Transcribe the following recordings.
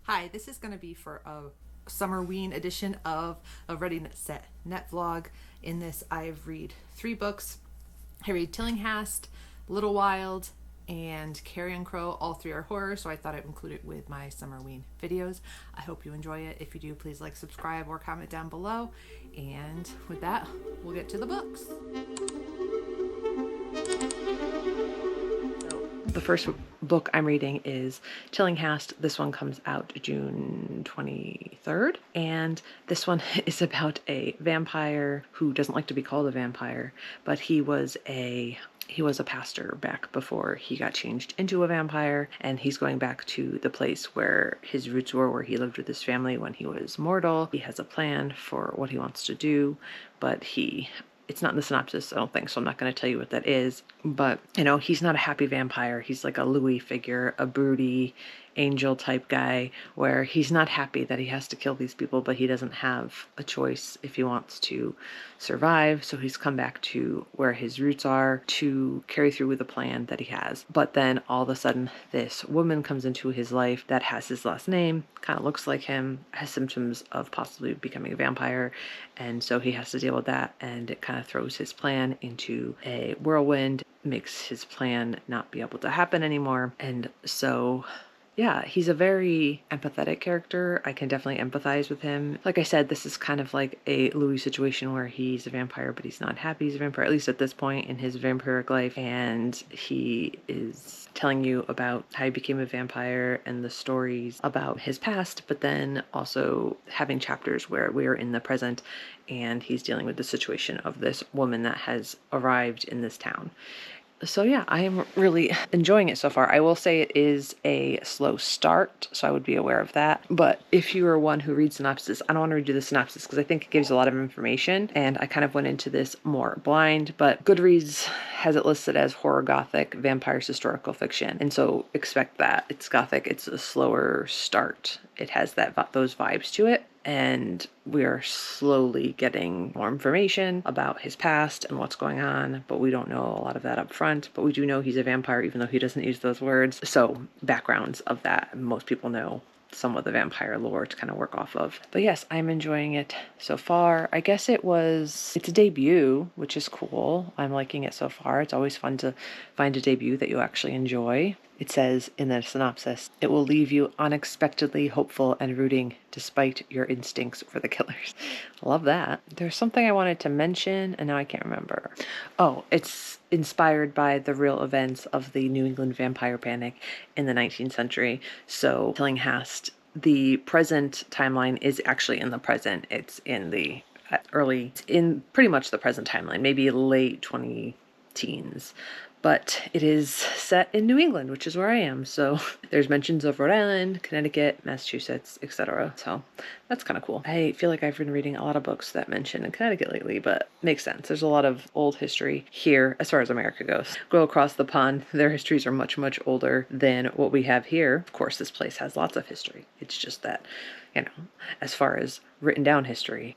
Hi, this is going to be for a Summerween edition of a Ready Set Net vlog. In this, I've read 3 books. I read Tillinghast, Little Wild, and Carrion Crow. All 3 are horror, so I thought I'd include it with my Summerween videos. I hope you enjoy it. If you do, please like, subscribe, or comment down below. And with that, we'll get to the books. The first book I'm reading is Tillinghast. This one comes out June 23rd, and this one is about a vampire who doesn't like to be called a vampire, but he was a pastor back before he got changed into a vampire, and he's going back to the place where his roots were, where he lived with his family when he was mortal. He has a plan for what he wants to do, but it's not in the synopsis, I don't think, so I'm not going to tell you what that is. But, you know, he's not a happy vampire. He's like a Louis figure, a broody angel type guy, where he's not happy that he has to kill these people, but he doesn't have a choice if he wants to survive. So he's come back to where his roots are to carry through with the plan that he has. But then all of a sudden, this woman comes into his life that has his last name, kind of looks like him, has symptoms of possibly becoming a vampire, and so he has to deal with that, and it kind of throws his plan into a whirlwind, makes his plan not be able to happen anymore. And so yeah, he's a very empathetic character. I can definitely empathize with him. Like I said, this is kind of like a Louis situation where he's a vampire, but he's not happy he's a vampire, at least at this point in his vampiric life. And he is telling you about how he became a vampire and the stories about his past, but then also having chapters where we're in the present and he's dealing with the situation of this woman that has arrived in this town. So yeah, I am really enjoying it so far. I will say it is a slow start, so I would be aware of that. But if you are one who reads synopsis, I don't want to redo the synopsis because I think it gives a lot of information, and I kind of went into this more blind, but Goodreads has it listed as horror gothic, vampires, historical fiction, and so expect that. It's gothic, it's a slower start. It has those vibes to it. And we are slowly getting more information about his past and what's going on, but we don't know a lot of that up front. But we do know he's a vampire, even though he doesn't use those words. So backgrounds of that, most people know some of the vampire lore to kind of work off of. But yes, I'm enjoying it so far. I guess it's a debut, which is cool. I'm liking it so far. It's always fun to find a debut that you actually enjoy. It says in the synopsis, it will leave you unexpectedly hopeful and rooting despite your instincts for the killers. Love that. There's something I wanted to mention and now I can't remember. Oh, it's inspired by the real events of the New England vampire panic in the 19th century. So Tillinghast, the present timeline is actually in the present. It's in the in pretty much the present timeline, maybe late 20-teens. But it is set in New England, which is where I am. So there's mentions of Rhode Island, Connecticut, Massachusetts, etc. So that's kind of cool. I feel like I've been reading a lot of books that mention Connecticut lately, but makes sense. There's a lot of old history here as far as America goes. Go across the pond, their histories are much, much older than what we have here. Of course, this place has lots of history. It's just that, you know, as far as written down history.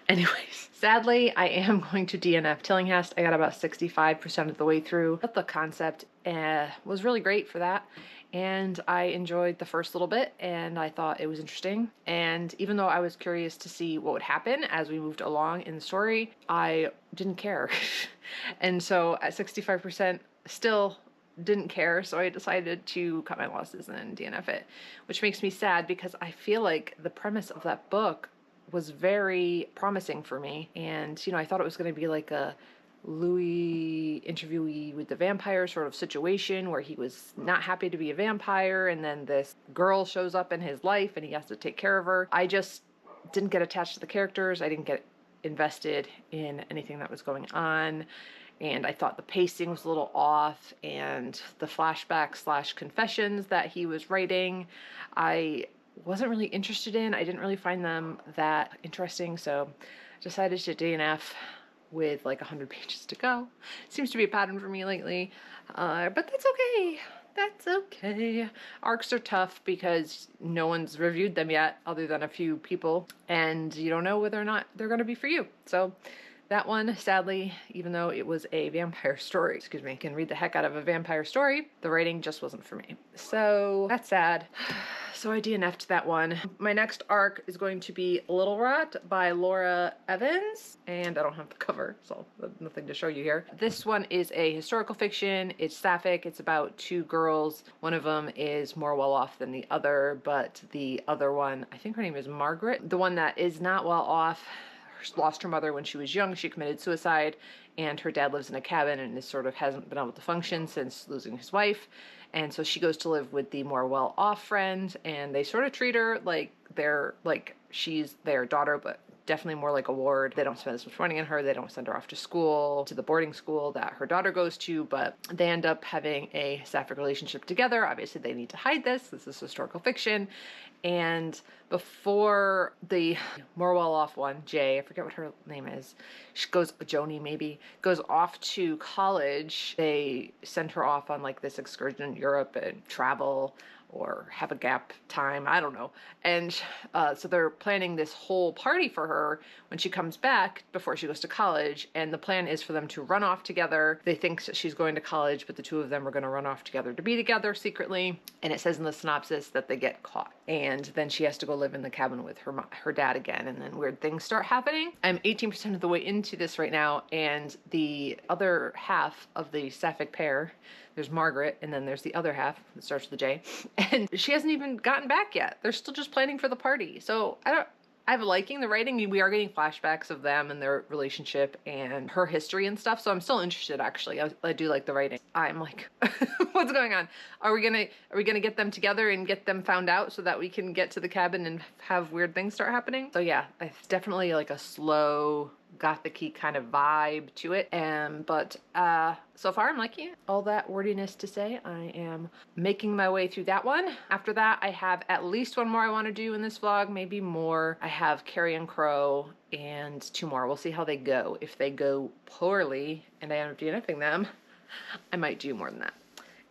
Anyways, sadly, I am going to DNF Tillinghast. I got about 65% of the way through, but the concept was really great for that. And I enjoyed the first little bit, and I thought it was interesting. And even though I was curious to see what would happen as we moved along in the story, I didn't care. And so at 65%, still didn't care, so I decided to cut my losses and DNF it, which makes me sad because I feel like the premise of that book was very promising for me. And, you know, I thought it was going to be like a Louis interviewee with the vampire sort of situation where he was not happy to be a vampire, and then this girl shows up in his life and he has to take care of her. I just didn't get attached to the characters. I didn't get invested in anything that was going on. And I thought the pacing was a little off, and the flashback / confessions that he was writing, I wasn't really interested in. I didn't really find them that interesting, so I decided to DNF with like 100 pages to go. Seems to be a pattern for me lately, but that's okay. That's okay. Arcs are tough because no one's reviewed them yet other than a few people, and you don't know whether or not they're going to be for you. So that one, sadly, even though it was a vampire story, can read the heck out of a vampire story, the writing just wasn't for me. So that's sad. so I DNF'd that one. My next arc is going to be Little Rot by Laura Evans, and I don't have the cover, so nothing to show you here. This one is a historical fiction. It's sapphic. It's about two girls. One of them is more well off than the other, but the other one, I think her name is Margaret. The one that is not well off lost her mother when she was young. She committed suicide, and her dad lives in a cabin and is sort of hasn't been able to function since losing his wife. And so she goes to live with the more well-off friend, and they sort of treat her like she's their daughter, but definitely more like a ward. They don't spend as much money on her. They don't send her off to school, to the boarding school that her daughter goes to, but they end up having a sapphic relationship together. Obviously, they need to hide this. This is historical fiction. And before the more well-off one, Jay, I forget what her name is, she goes, Joni maybe, goes off to college. They send her off on like this excursion in Europe and travel or have a gap time, I don't know. And so they're planning this whole party for her when she comes back before she goes to college. And the plan is for them to run off together. They think that she's going to college, but the two of them are going to run off together to be together secretly. And it says in the synopsis that they get caught. And then she has to go live in the cabin with her dad again. And then weird things start happening. I'm 18% of the way into this right now. And the other half of the sapphic pair, there's Margaret, and then there's the other half that starts with a J, and she hasn't even gotten back yet. They're still just planning for the party. So I'm liking the writing. We are getting flashbacks of them and their relationship and her history and stuff. So I'm still interested, actually. I do like the writing. I'm like, what's going on? Are we gonna get them together and get them found out so that we can get to the cabin and have weird things start happening? So yeah, it's definitely like a slow gothic-y kind of vibe to it. But so far I'm liking it. All that wordiness to say, I am making my way through that one. After that, I have at least one more I want to do in this vlog, maybe more. I have Carrion Crow and two more. We'll see how they go. If they go poorly and I end up DNFing them, I might do more than that.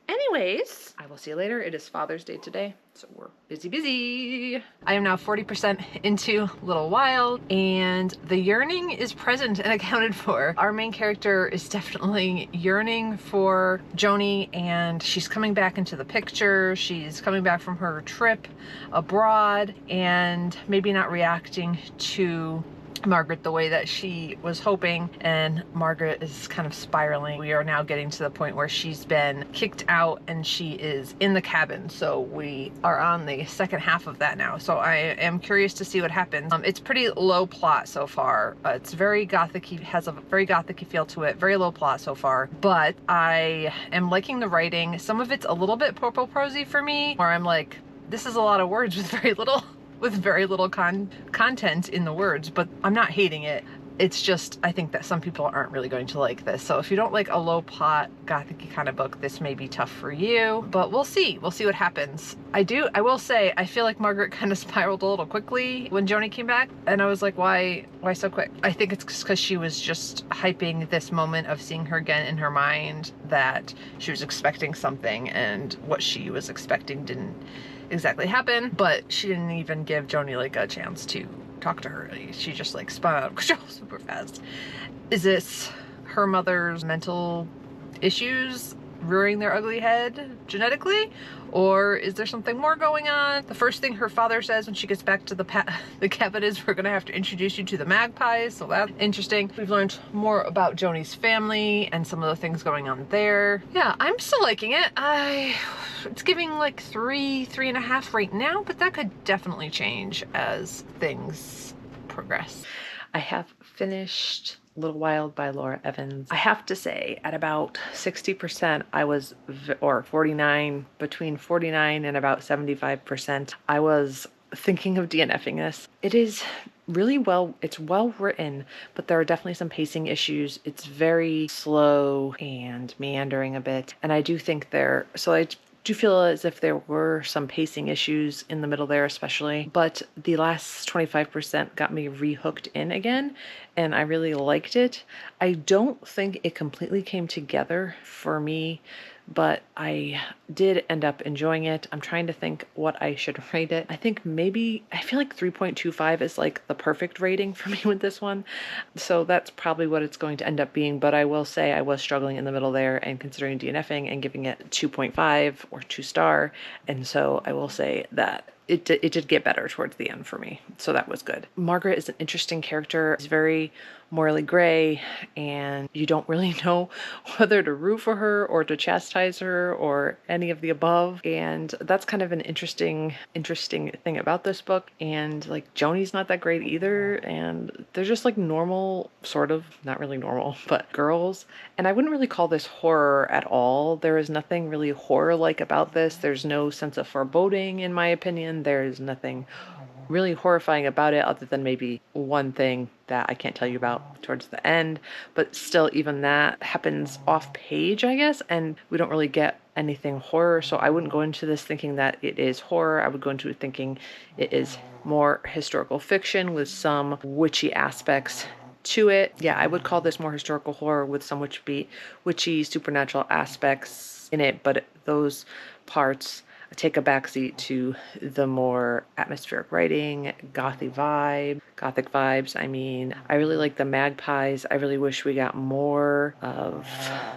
Anyways, I will see you later. It is Father's Day today, so we're busy. I am now 40% into Little Wild, and the yearning is present and accounted for. Our main character is definitely yearning for Joni, and she's coming back into the picture. She's coming back from her trip abroad and maybe not reacting to Margaret the way that she was hoping, and Margaret is kind of spiraling. We are now getting to the point where she's been kicked out and she is in the cabin, so we are on the second half of that now. So I am curious to see what happens. It's pretty low plot so far. It's very gothic-y, has a very gothic-y feel to it, very low plot so far, but I am liking the writing. Some of it's a little bit purple prosy for me, where I'm like, this is a lot of words with very little content in the words, but I'm not hating it. It's just, I think that some people aren't really going to like this. So if you don't like a low plot, gothic-y kind of book, this may be tough for you, but we'll see. We'll see what happens. I will say, I feel like Margaret kind of spiraled a little quickly when Joni came back, and I was like, why so quick? I think it's because she was just hyping this moment of seeing her again in her mind, that she was expecting something, and what she was expecting didn't exactly happen, but she didn't even give Joni like a chance to talk to her. She just like spun out of control super fast. Is this her mother's mental issues rearing their ugly head genetically, or is there something more going on? The first thing her father says when she gets back to the cabin is, we're gonna have to introduce you to the magpies, so that's interesting. We've learned more about Joni's family and some of the things going on there. Yeah, I'm still liking it. It's giving like 3.5 right now, but that could definitely change as things progress. I have finished Little Wild by Laura Evans. I have to say, at about 60%, I was, or 49, between 49 and about 75%, I was thinking of DNFing this. It is really it's well written, but there are definitely some pacing issues. It's very slow and meandering a bit, and I do think I do feel as if there were some pacing issues in the middle there especially, but the last 25% got me rehooked in again, and I really liked it. I don't think it completely came together for me, but I did end up enjoying it. I'm trying to think what I should rate it. I think maybe, I feel like 3.25 is like the perfect rating for me with this one. So that's probably what it's going to end up being. But I will say I was struggling in the middle there and considering DNFing and giving it 2.5 or 2 star. And so I will say that it did get better towards the end for me. So that was good. Margaret is an interesting character. She's very morally gray, and you don't really know whether to root for her or to chastise her or any of the above. And that's kind of an interesting thing about this book. And like Joni's not that great either. And they're just like normal, sort of, not really normal, but girls. And I wouldn't really call this horror at all. There is nothing really horror-like about this. There's no sense of foreboding, in my opinion. There's nothing really horrifying about it other than maybe one thing that I can't tell you about towards the end, but still even that happens off page, I guess, and we don't really get anything horror. So I wouldn't go into this thinking that it is horror. I would go into it thinking it is more historical fiction with some witchy aspects to it. Yeah, I would call this more historical horror with some witchy supernatural aspects in it, but those parts take a backseat to the more atmospheric writing, gothic vibes. I mean, I really like the magpies. I really wish we got more of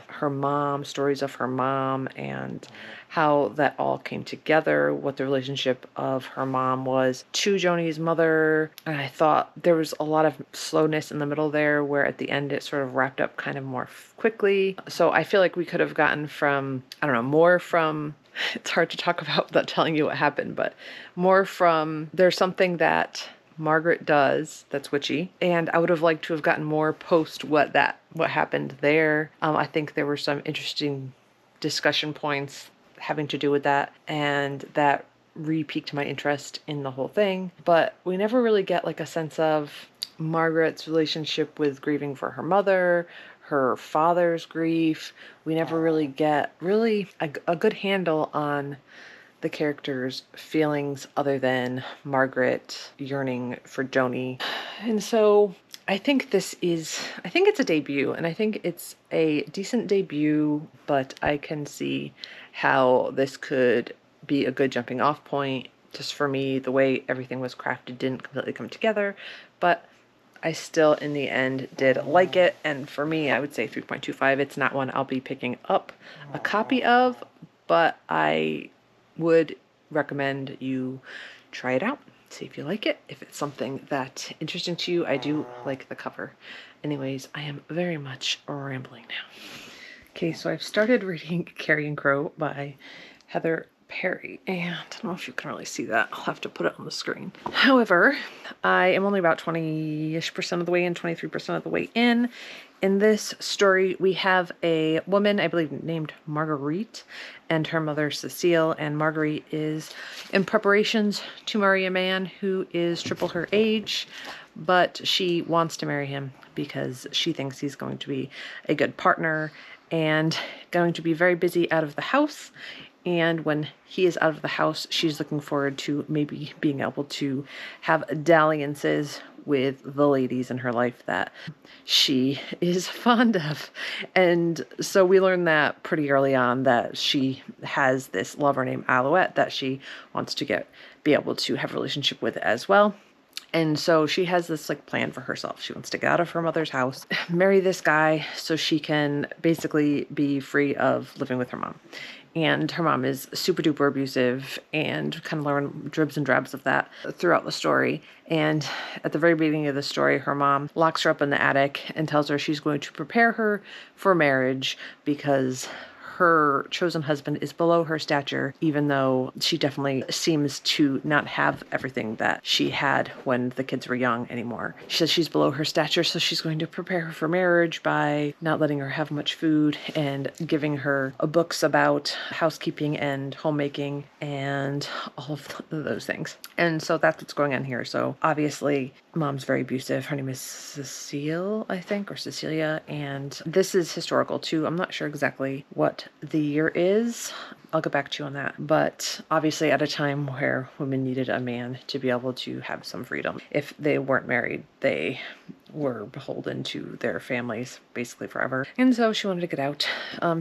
her mom, stories of her mom, and how that all came together, what the relationship of her mom was to Joni's mother. And I thought there was a lot of slowness in the middle there, where at the end it sort of wrapped up kind of more quickly. So I feel like we could have gotten more from, it's hard to talk about without telling you what happened, but more from, there's something that Margaret does that's witchy, and I would have liked to have gotten more post what happened there. I think there were some interesting discussion points having to do with that, and that re-piqued my interest in the whole thing. But we never really get like a sense of Margaret's relationship with grieving for her mother, her father's grief. We never really get a good handle on the character's feelings other than Margaret yearning for Joni. And so I think it's a debut, and I think it's a decent debut, but I can see how this could be a good jumping off point. Just for me, the way everything was crafted didn't completely come together, but I still, in the end, did like it. And for me, I would say 3.25. It's not one I'll be picking up a copy of, but I would recommend you try it out. See if you like it. If it's something that's interesting to you. I do like the cover. Anyways, I am very much rambling now. Okay, so I've started reading Carrion Crow by Heather Perry, and I don't know if you can really see that. I'll have to put it on the screen. However, I am only about 20-ish% of the way in, 23% of the way in. In this story, we have a woman, I believe, named Marguerite, and her mother, Cecile. And Marguerite is in preparations to marry a man who is triple her age, but she wants to marry him because she thinks he's going to be a good partner and going to be very busy out of the house. And when he is out of the house, she's looking forward to maybe being able to have dalliances with the ladies in her life that she is fond of. And so we learn that pretty early on, that she has this lover named Alouette that she wants to be able to have a relationship with as well. And so she has this like plan for herself. She wants to get out of her mother's house, marry this guy so she can basically be free of living with her mom. And her mom is super duper abusive, and kind of learn dribs and drabs of that throughout the story. And at the very beginning of the story, her mom locks her up in the attic and tells her she's going to prepare her for marriage because her chosen husband is below her stature, even though she definitely seems to not have everything that she had when the kids were young anymore. She says she's below her stature, so she's going to prepare her for marriage by not letting her have much food and giving her books about housekeeping and homemaking and all of those things. And so that's what's going on here. So obviously, mom's very abusive. Her name is Cecile, I think, or Cecilia. And this is historical too. I'm not sure exactly what the year is. I'll get back to you on that. But obviously at a time where women needed a man to be able to have some freedom. If they weren't married, they were beholden to their families basically forever. And so she wanted to get out.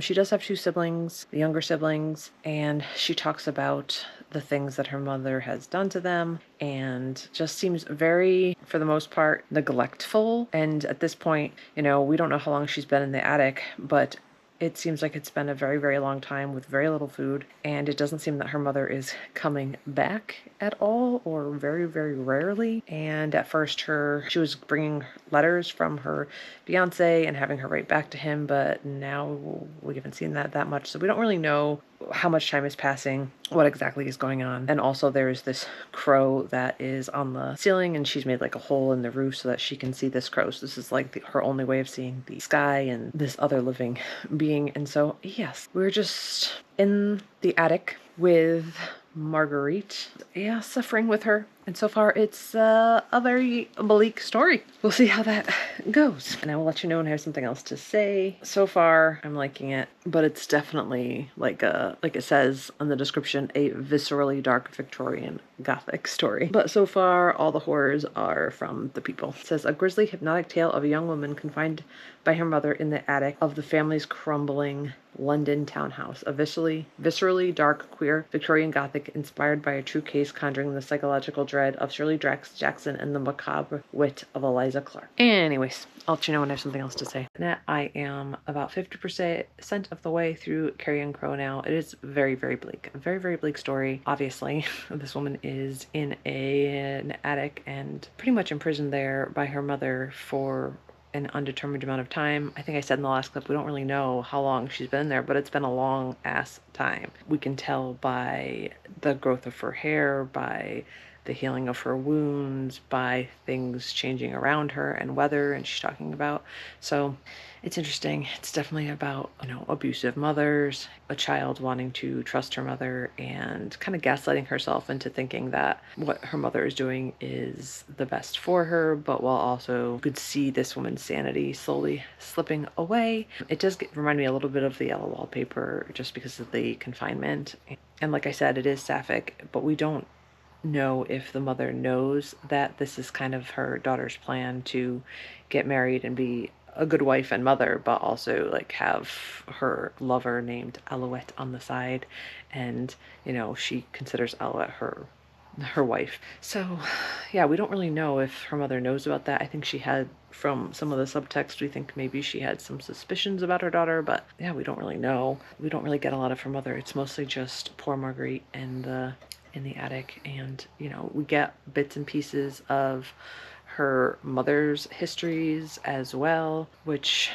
She does have two siblings, the younger siblings, and she talks about the things that her mother has done to them, and just seems very, for the most part, neglectful. And at this point, we don't know how long she's been in the attic, but It seems like it's been a very, very long time with very little food, and it doesn't seem that her mother is coming back at all, or very, very rarely. And at first she was bringing letters from her fiance and having her write back to him, but now we haven't seen that much, so we don't really know how much time is passing, what exactly is going on. And also there's this crow that is on the ceiling, and she's made like a hole in the roof so that she can see this crow. So this is like her only way of seeing the sky and this other living being. And so yes, we're just in the attic with Marguerite, yeah, suffering with her. And so far it's a very bleak story. We'll see how that goes, and I will let you know when I have something else to say. So far I'm liking it, but it's definitely like it says on the description, a viscerally dark Victorian Gothic story. But so far all the horrors are from the people. It says, a grisly hypnotic tale of a young woman confined by her mother in the attic of the family's crumbling London townhouse. A viscerally dark, queer Victorian Gothic inspired by a true case conjuring the psychological dread of Shirley Jackson and the macabre wit of Eliza Clark. Anyways, I'll let you know when I have something else to say. Now, I am about 50% of the way through Carrion Crow now. It is very, very bleak. A very, very bleak story. Obviously, this woman is in an attic and pretty much imprisoned there by her mother for an undetermined amount of time. I think I said in the last clip, we don't really know how long she's been there, but it's been a long ass time. We can tell by the growth of her hair, by the healing of her wounds, by things changing around her and weather, and she's talking about. So it's interesting. It's definitely about, abusive mothers, a child wanting to trust her mother and kind of gaslighting herself into thinking that what her mother is doing is the best for her, but while also could see this woman's sanity slowly slipping away. It does remind me a little bit of the Yellow Wallpaper just because of the confinement. And like I said, it is sapphic, but we don't know if the mother knows that this is kind of her daughter's plan to get married and be a good wife and mother, but also like have her lover named Alouette on the side, and she considers Alouette her wife. So yeah, we don't really know if her mother knows about that. I think she had, from some of the subtext, we think maybe she had some suspicions about her daughter, but yeah, we don't really know. We don't really get a lot of her mother. It's mostly just poor Marguerite and in the attic, and we get bits and pieces of her mother's histories as well, which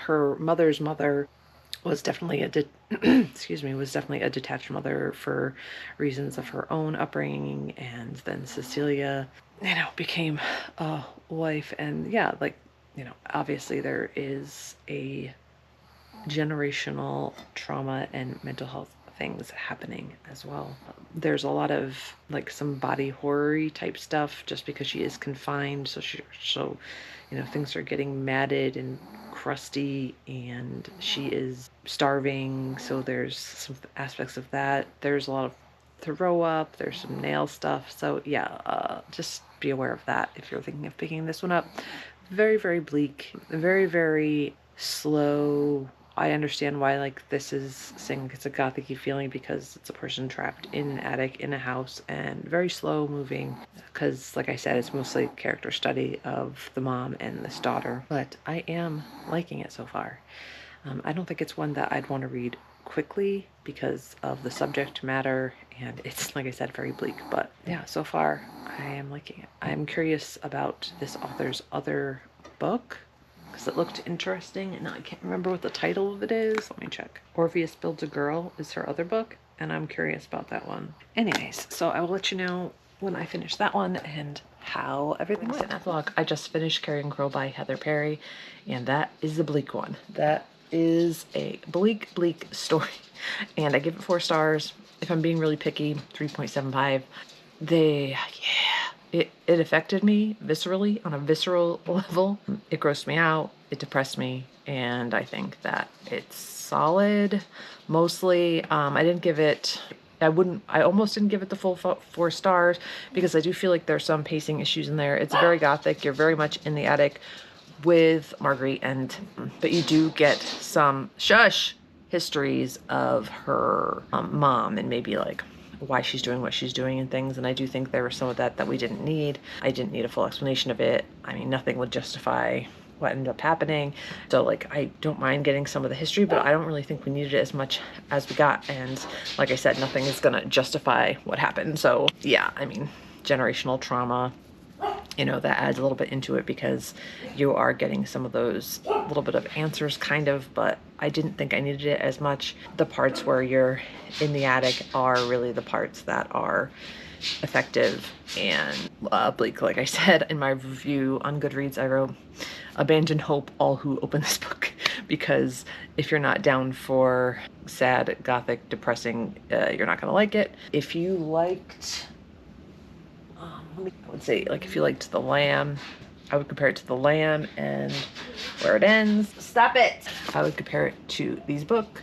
her mother's mother was definitely was definitely a detached mother for reasons of her own upbringing, and then Cecilia became a wife, and obviously there is a generational trauma and mental health things happening as well. There's a lot of some body horror-y type stuff just because she is confined, so things are getting matted and crusty, and she is starving, so there's some aspects of that. There's a lot of throw up, there's some nail stuff, so yeah, just be aware of that if you're thinking of picking this one up. Very, very bleak, very, very slow. I understand why this is saying it's a gothic-y feeling, because it's a person trapped in an attic in a house and very slow moving, because like I said, it's mostly character study of the mom and this daughter, but I am liking it so far. I don't think it's one that I'd want to read quickly because of the subject matter, and it's, like I said, very bleak, but yeah, so far I am liking it. I'm curious about this author's other book, because it looked interesting, and I can't remember what the title of it is. Let me check. Orpheus Builds a Girl is her other book, and I'm curious about that one. Anyways, so I will let you know when I finish that one and how everything went. That vlog, I just finished Carrion Crow by Heather Parry, and that is a bleak one. That is a bleak, bleak story, and I give it 4 stars. If I'm being really picky, 3.75. It affected me viscerally, on a visceral level. It grossed me out, it depressed me, and I think that it's solid. Mostly, I almost didn't give it the full 4 stars, because I do feel like there's some pacing issues in there. It's very gothic. You're very much in the attic with Marguerite, but you do get some histories of her mom, and maybe why she's doing what she's doing and things, and I do think there was some of that we didn't need. I didn't need a full explanation of it. I mean, nothing would justify what ended up happening. So like, I don't mind getting some of the history, but I don't really think we needed it as much as we got. And like I said, nothing is gonna justify what happened. So yeah, I mean, generational trauma, you know, that adds a little bit into it because you are getting some of those little bit of answers kind of, but I didn't think I needed it as much. The parts where you're in the attic are really the parts that are effective and bleak. Like I said in my review on Goodreads, I wrote, abandon hope all who open this book, because if you're not down for sad, gothic, depressing, you're not gonna like it. If you liked, I would say, like, if you liked The Lamb, I would compare it to The Lamb and Where It Ends. Stop it! I would compare it to these books.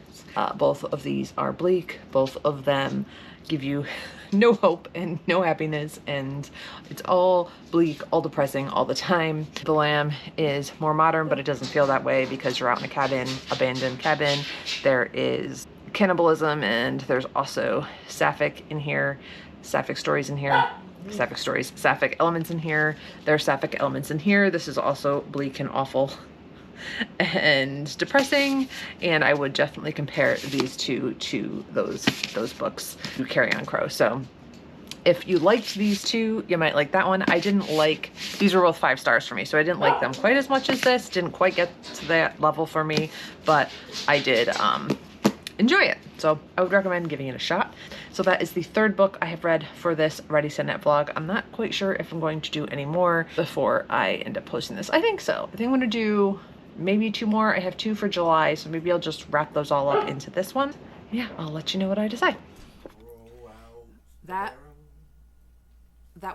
Both of these are bleak. Both of them give you no hope and no happiness, and it's all bleak, all depressing all the time. The Lamb is more modern, but it doesn't feel that way because you're out in a cabin, abandoned cabin. There is cannibalism, and there's also sapphic in here, sapphic stories in here. Sapphic stories, sapphic elements in here. There are sapphic elements in here. This is also bleak and awful and depressing, and I would definitely compare these two to those books, to Carry On Crow. So if you liked these two, you might like that one. I didn't like, these were both 5 stars for me, so I didn't like them quite as much as this. Didn't quite get to that level for me, but I did enjoy it. So I would recommend giving it a shot. So that is the 3rd book I have read for this Ready Set Net vlog. I'm not quite sure if I'm going to do any more before I end up posting this. I think so. I think I'm gonna do maybe 2 more. I have 2 for July, so maybe I'll just wrap those all up into this one. Yeah, I'll let you know what I decide. That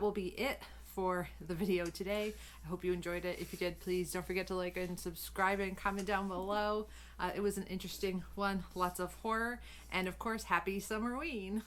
will be it for the video today. I hope you enjoyed it. If you did, please don't forget to like and subscribe and comment down below. It was an interesting one, lots of horror, and of course, happy Summerween.